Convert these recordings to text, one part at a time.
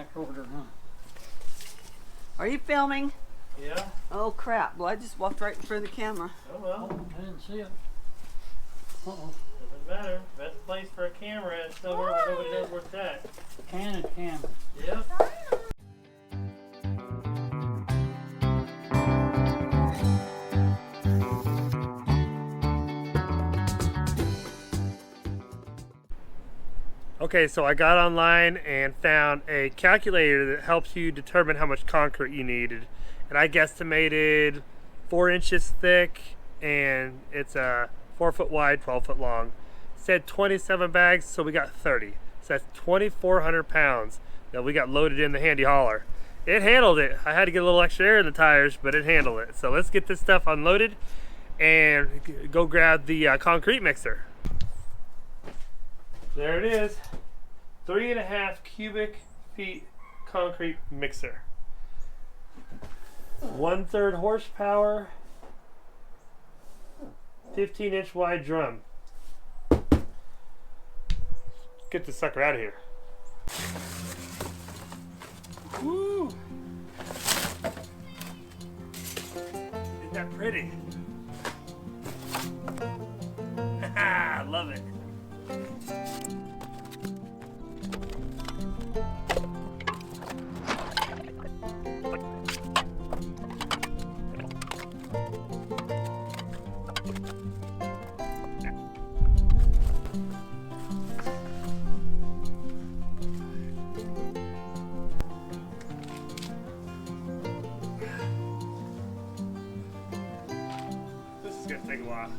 back order, huh? Are you filming? Yeah. Oh crap, well I just walked right in front of the camera. Oh well. I didn't see it. Uh-oh. Doesn't matter. Best place for a camera is somewhere where nobody knows where it's at. Canon camera. Yep. Okay, so I got online and found a calculator that helps you determine how much concrete you needed. And I guesstimated 4 inches thick, and it's 4 foot wide, 12 foot long. It said 27 bags, so we got 30. So that's 2,400 pounds that we got loaded in the handy hauler. It handled it. I had to get a little extra air in the tires, but it handled it. So let's get this stuff unloaded and go grab the concrete mixer. There it is. 3.5 cubic feet concrete mixer. 1/3 horsepower, 15-inch wide drum. Get this sucker out of here. Woo! Isn't that pretty? I love it. This is gonna take a while.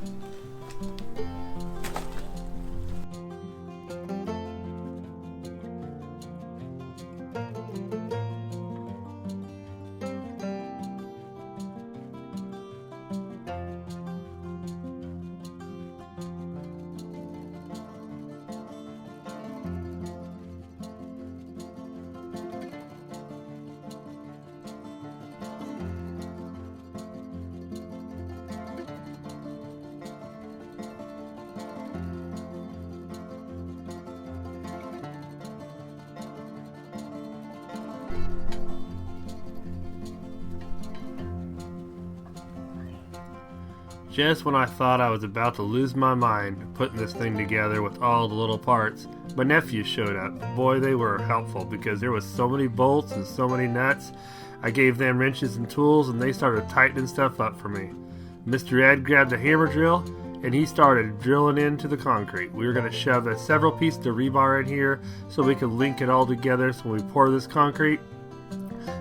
Just when I thought I was about to lose my mind putting this thing together with all the little parts, my nephews showed up. Boy, they were helpful because there was so many bolts and so many nuts. I gave them wrenches and tools and they started tightening stuff up for me. Mr. Ed grabbed a hammer drill and he started drilling into the concrete. We were going to shove several pieces of rebar in here so we could link it all together, so when we pour this concrete,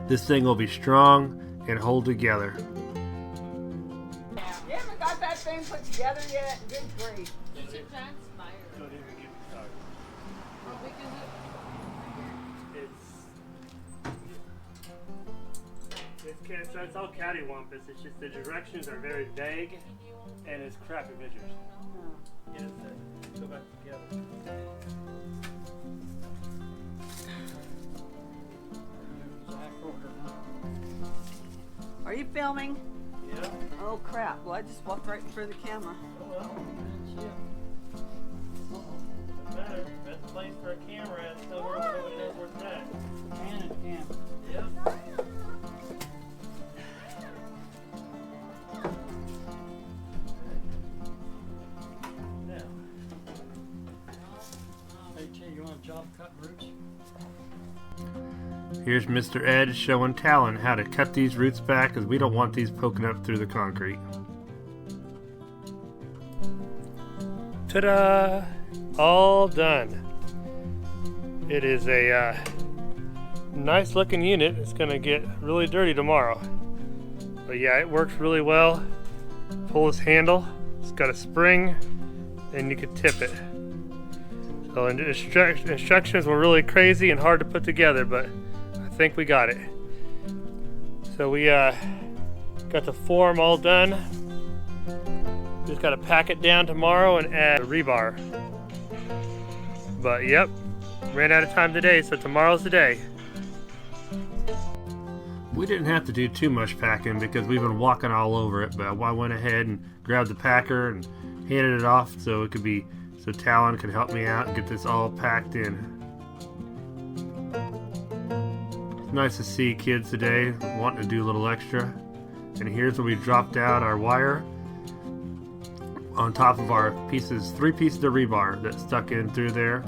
this thing will be strong and hold together. You haven't got that thing put together yet? Good grief. It's transpired. Don't even get me started. How big is it? It's all cattywampus. It's just the directions are very vague and it's crappy measures. Get it set. Go back together. Back order, huh? Are you filming? Yeah. Oh crap, well I just walked right in front of the camera. Oh well. I didn't see it. Uh-oh. Doesn't matter. Best place for a camera is somewhere where nobody knows where it's at. Canon camera. Yep. Hey, T, you want a job cutting roots? Here's Mr. Ed showing Talan how to cut these roots back because we don't want these poking up through the concrete. Ta-da! All done. It is a nice looking unit. It's going to get really dirty tomorrow. But yeah, it works really well. Pull this handle. It's got a spring and you can tip it. So instructions were really crazy and hard to put together, but I think we got it. So we got the form all done. Just got to pack it down tomorrow and add rebar. But yep, ran out of time today, so tomorrow's the day. We didn't have to do too much packing because we've been walking all over it, but I went ahead and grabbed the packer and handed it off so it could be, so Talan could help me out and get this all packed in. Nice to see kids today wanting to do a little extra. And here's where we dropped out our wire on top of our pieces, 3 pieces of rebar that stuck in through there.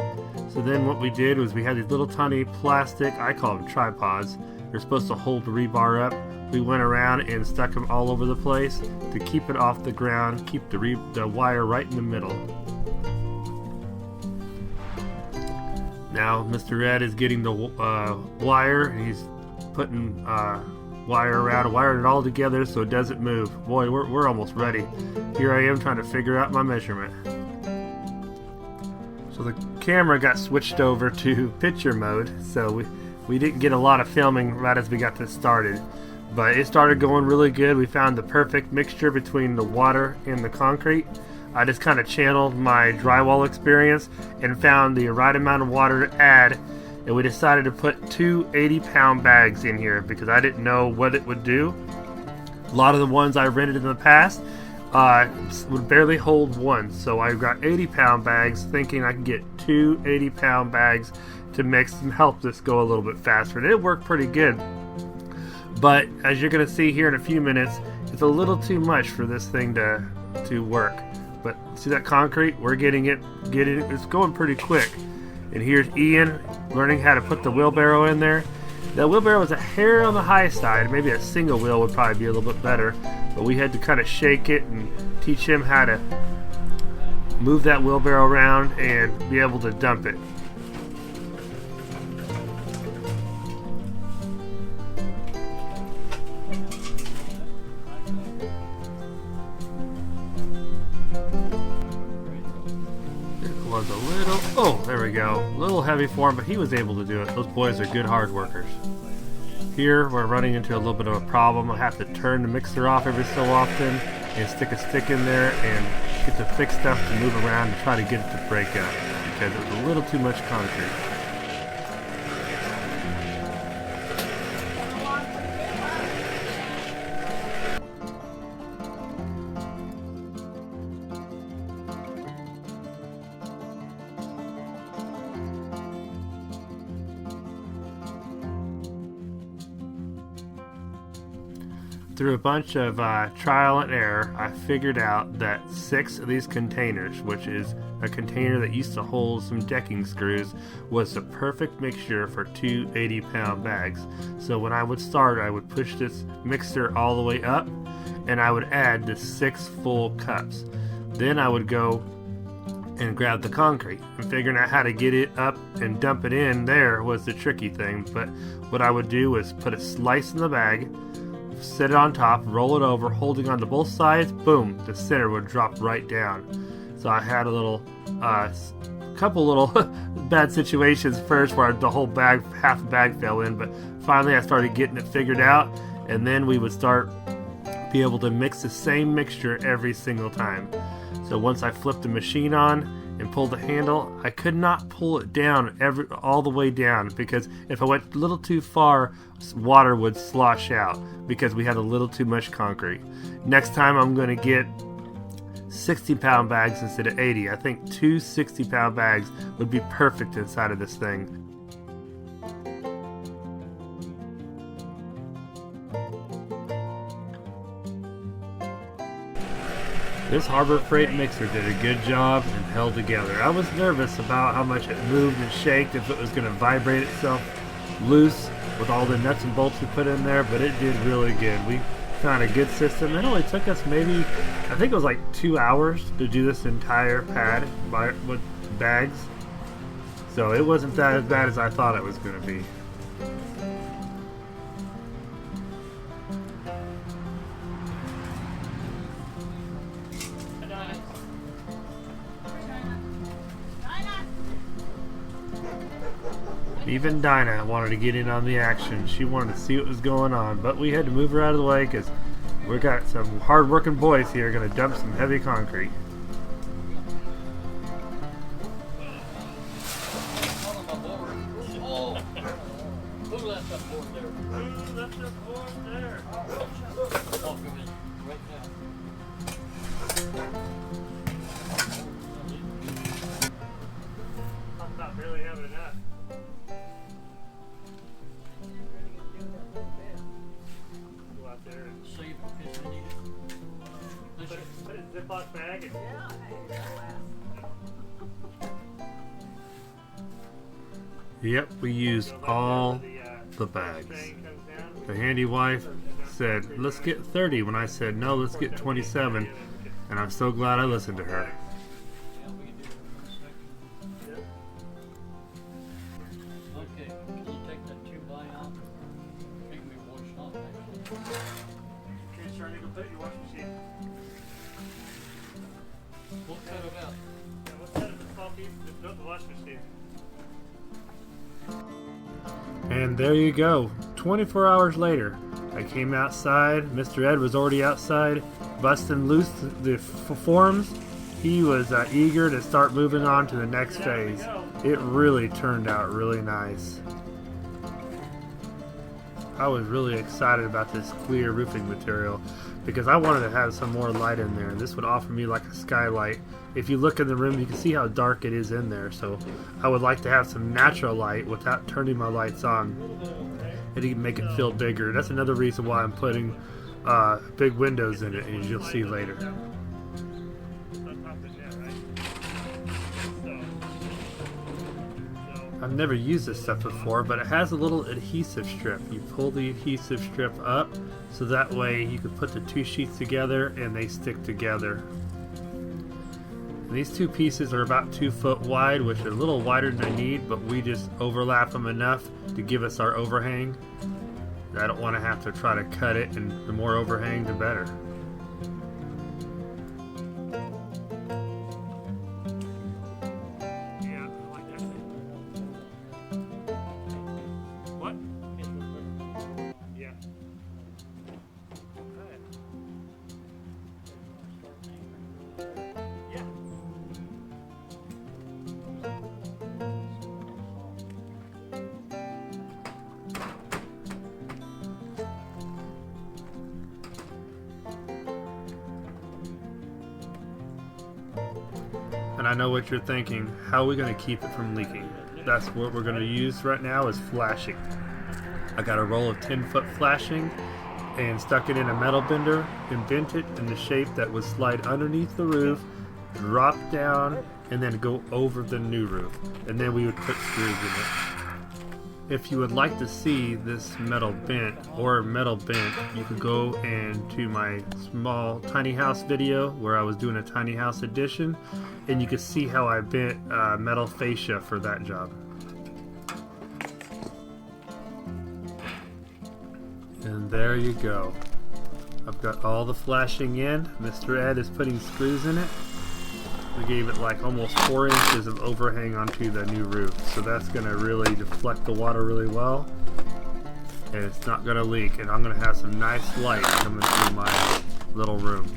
So then what we did was we had these little tiny plastic, I call them tripods. They're supposed to hold the rebar up. We went around and stuck them all over the place to keep it off the ground, keep the wire right in the middle. Now Mr. Ed is getting the wire, and he's putting wire around, wiring it all together so it doesn't move. Boy, we're almost ready. Here I am trying to figure out my measurement. So the camera got switched over to picture mode, so we didn't get a lot of filming right as we got this started. But it started going really good. We found the perfect mixture between the water and the concrete. I just kind of channeled my drywall experience and found the right amount of water to add, and we decided to put 2 80-pound bags in here because I didn't know what it would do. A lot of the ones I rented in the past would barely hold one, so I got 80-pound bags thinking I could get 2 80-pound bags to mix and help this go a little bit faster, and it worked pretty good. But as you're going to see here in a few minutes, it's a little too much for this thing to work. But see that concrete? We're getting it, it's going pretty quick. And here's Ian learning how to put the wheelbarrow in there. That wheelbarrow was a hair on the high side. Maybe a single wheel would probably be a little bit better. But we had to kind of shake it and teach him how to move that wheelbarrow around and be able to dump it. Was a little, oh, there we go, a little heavy for him, but he was able to do it. Those boys are good hard workers. Here we're running into a little bit of a problem. I have to turn the mixer off every so often and stick a stick in there and get the thick stuff to move around and try to get it to break up because it was a little too much concrete. Through a bunch of trial and error, I figured out that 6 of these containers, which is a container that used to hold some decking screws, was the perfect mixture for 2 80-pound bags. So when I would start, I would push this mixer all the way up, and I would add the 6 full cups. Then I would go and grab the concrete, and figuring out how to get it up and dump it in there was the tricky thing. But what I would do was put a slice in the bag, set it on top, roll it over, holding on to both sides, boom, the center would drop right down. So I had a little, couple little bad situations first where the whole bag, half the bag fell in, but finally I started getting it figured out, and then we would start be able to mix the same mixture every single time. So once I flipped the machine on and pulled the handle, I could not pull it down all the way down, because if I went a little too far, water would slosh out because we had a little too much concrete. Next time I'm going to get 60-pound bags instead of 80. I think 2 60-pound bags would be perfect inside of this thing. This Harbor Freight mixer did a good job and held together. I was nervous about how much it moved and shaked, if it was going to vibrate itself loose with all the nuts and bolts we put in there, but it did really good. We found a good system. It only took us maybe, I think it was like 2 hours to do this entire pad with bags. So it wasn't that as bad as I thought it was going to be. Even Dinah wanted to get in on the action. She wanted to see what was going on, but we had to move her out of the way because we got some hard-working boys here going to dump some heavy concrete. Who left that board there? Who left the board there? I'll come in right now. I'm not barely having enough. Yep, we used all the bags. The handy wife said, let's get 30, when I said, no, let's get 27. And I'm so glad I listened to her. Yeah, we can do it in a second. Okay, can you take that 2x off? Make me wash it off, actually. Okay, Charlie, go put your washing machine. We'll cut it out. Yeah, let's set it the small piece and put the washing machine. And there you go. 24 hours later, I came outside. Mr. Ed was already outside, busting loose the forms. He was eager to start moving on to the next phase. It really turned out really nice. I was really excited about this clear roofing material because I wanted to have some more light in there. This would offer me like a skylight. If you look in the room, you can see how dark it is in there. So I would like to have some natural light without turning my lights on. And you can make it feel bigger. That's another reason why I'm putting big windows in it, as you'll see later. I've never used this stuff before, but it has a little adhesive strip. You pull the adhesive strip up, so that way you can put the two sheets together and they stick together. And these two pieces are about 2 foot wide, which are a little wider than I need, but we just overlap them enough to give us our overhang. I don't want to have to try to cut it, and the more overhang, the better. Yeah, I like that thing. What? Yeah. Yeah. And I know what you're thinking, how are we going to keep it from leaking? That's what we're going to use right now is flashing. I got a roll of 10-foot flashing and stuck it in a metal bender and bent it in the shape that would slide underneath the roof, drop down, and then go over the new roof. And then we would put screws in it. If you would like to see this metal bent, you could go into my small tiny house video where I was doing a tiny house edition, and you can see how I bent metal fascia for that job. And there you go. I've got all the flashing in. Mr. Ed is putting screws in it. We gave it like almost 4 inches of overhang onto the new roof, so that's going to really deflect the water really well, and it's not going to leak, and I'm going to have some nice light coming through my little room.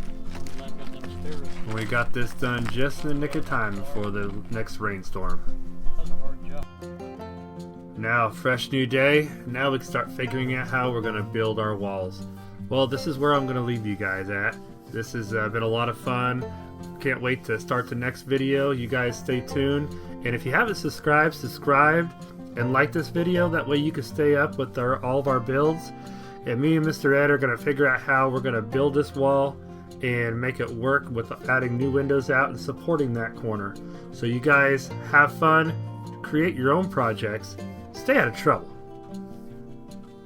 And we got this done just in the nick of time before the next rainstorm. That's a hard job. Now, fresh new day. Now we can start figuring out how we're going to build our walls. Well, this is where I'm going to leave you guys at. This has been a lot of fun. Can't wait to start the next video. You guys stay tuned. And if you haven't subscribed, subscribe and like this video. That way you can stay up with all of our builds. And me and Mr. Ed are going to figure out how we're going to build this wall and make it work with adding new windows out and supporting that corner. So you guys have fun, create your own projects, stay out of trouble.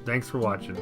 Thanks for watching.